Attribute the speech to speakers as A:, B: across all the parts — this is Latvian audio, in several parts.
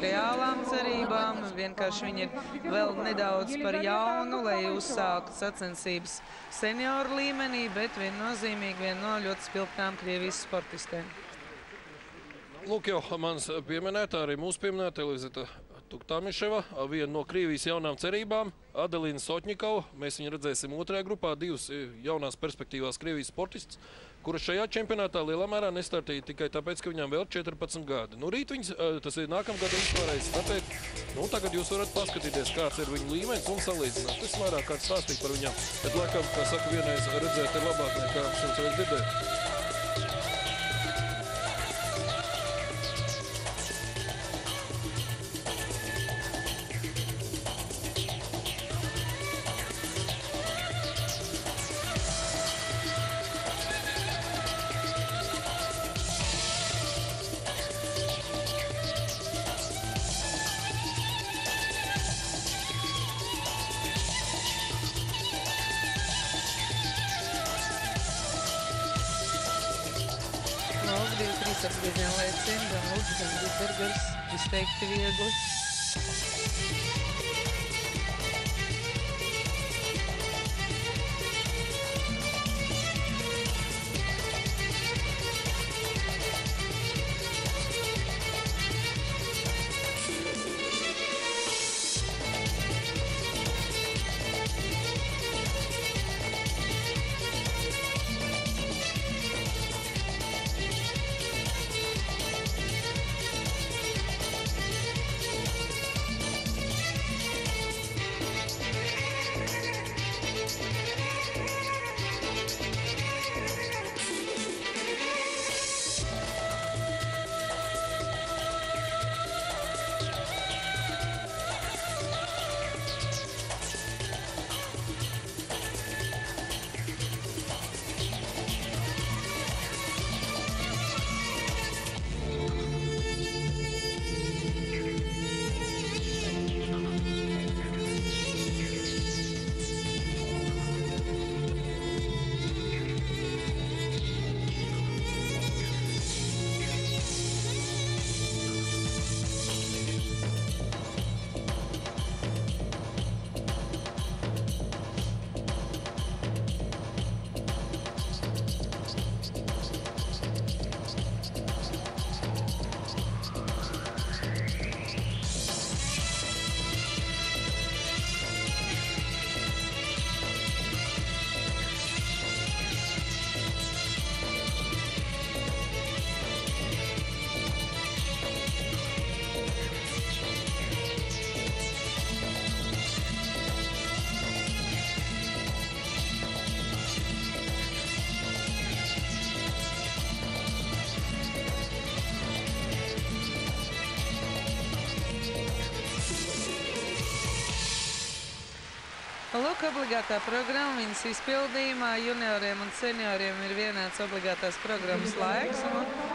A: reālām cerībām. Vienkārši viņi ir vēl nedaudz par jaunu, lai uzsāktu sacensības senioru līmenī, bet viennozīmīgi viena no ļoti spilgtām Krievijas sportistēm.
B: Lūk, jau mans pieminētā, arī mūsu pieminētā Elizita Tuktamiševa, viena no Krievijas jaunām cerībām, Adelīna Sotņikova. Mēs viņu redzēsim otrajā grupā, divas jaunās perspektīvās Krievijas sportistas, kuras šajā čempionātā lielā mērā nestartīja tikai tāpēc, ka viņām vēl 14 gadi. Nu, rīt viņas, tas ir nākamgad viņas varēs startēt. Nu, tagad jūs varat paskatīties, kāds ir viņu līmenis un salīdzināt. Es vairāk kāds stāstīt par viņām, bet laikam, kā saka, vienreiz redzēt ir labāk nekā šimts reiz dzirdēt.
A: Lūk, 2-3 apgrieziena lēcieni, gan Lūdzu, gan Rītbergers, izteikti viegli. Lūk, obligātā programma viņas izpildījumā junioriem un senioriem ir vienāds obligātās programmas laiks.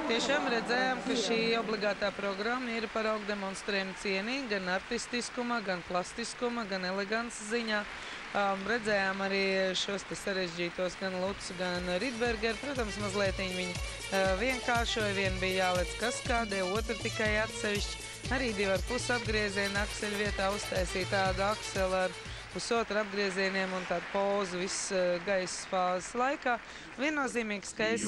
A: Tiešām redzējām, ka šī obligātā programma ir paraugu demonstrējuma cienīga gan artistiskuma, gan plastiskuma, gan elegances ziņā. Redzējām arī šos te sarežģītos gan Lucu, gan Rītbergeru. Protams, mazliet viņi vienkāršoja. Viena bija jālec kaskādē, otra tikai atsevišķi. Arī 2,5 apgriezienu akseļu vietā uztaisīja tādu akseli ar pusotru apgriezieniem un tādu pozu viss gaisa fāzes laikā. Viennozīmīgi skaists